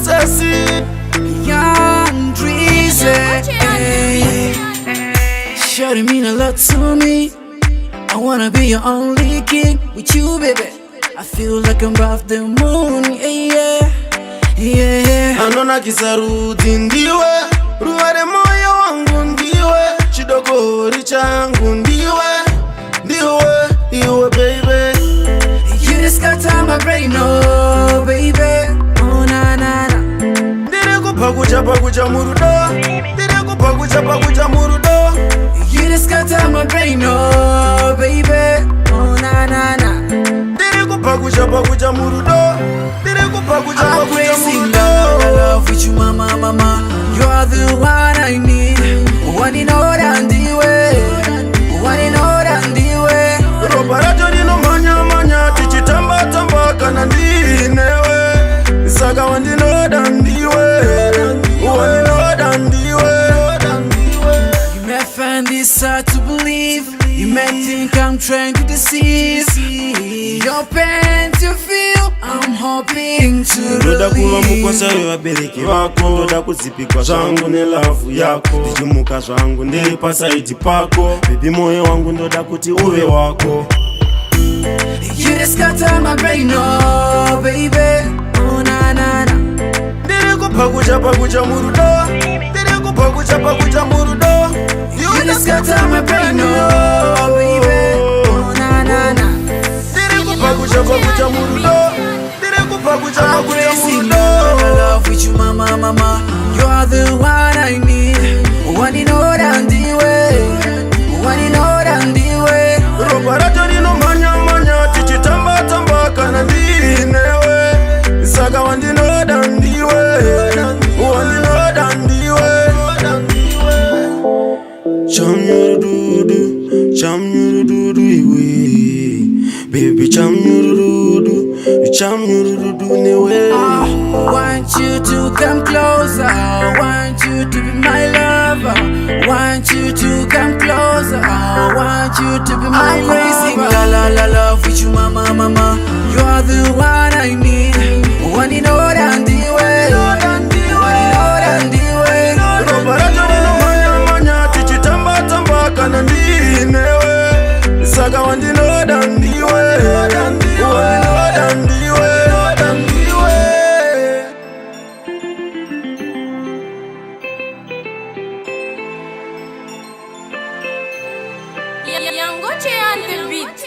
Sassy Young Dreezy. Shawty mean a lot to me. I wanna be your only king. With you, baby, I feel like I'm above the moon. Yeah, yeah, yeah. Anona kisarudi ndiwe, ruware moyo wangu ndiwe, chidokori changu ndiwe, iwe baby. You just got time my brain, oh baby, oh na na na. Ndire kupakucha murudo, ndire kupakucha murudo. You just got time my brain, oh baby, oh na na na. Ndire kupakucha murudo, ndire kupakucha murudo. Love with you, mama. You are the one I need. One in order and the way. One in order and the way. Robarato dino manya tichitamba kana ndinewe. Isaga wandino dandiwe. Wandino dandiwe. You may find this hard to believe. You may think I'm trying to deceive. Your pain to feel, I'm hoping to Ndoda kuwa mukwasa relieve. wabereki wako, ndoda kuzipikwa zvangu nelavu yako, ndichimuka zvangu ndiri pasaidi pako, baby moyo wangu ndoda kuti uve wako. You just got time my brain, oh baby, oh na na na. Ndiri kupakucha murudo, ndiri kupakucha murudo. You just got time my brain, oh baby, oh na na na. Ndiri kupakucha murudo, ndiri kupakucha murudo. Love with you, mama. You are the one I need. One in order and the way. One in order and the way. Robarato dino manya tichitamba kana ndinewe. Isaga wandino dandiwe. Wandino dandiwe. Chamnyurududu iwe. Baby chamnyurududu newe. Want you to come closer. Want you to be my lover. Want you to come closer. Want you to be my lover. I'm crazy, la love with you, mama. You are the one I need. One in order and the way. One in order and the way. Robarato dino manya tichitamba kana ndinewe. Isaga wandino dandiwe. Wandino dandiwe. Yangoche on the beat.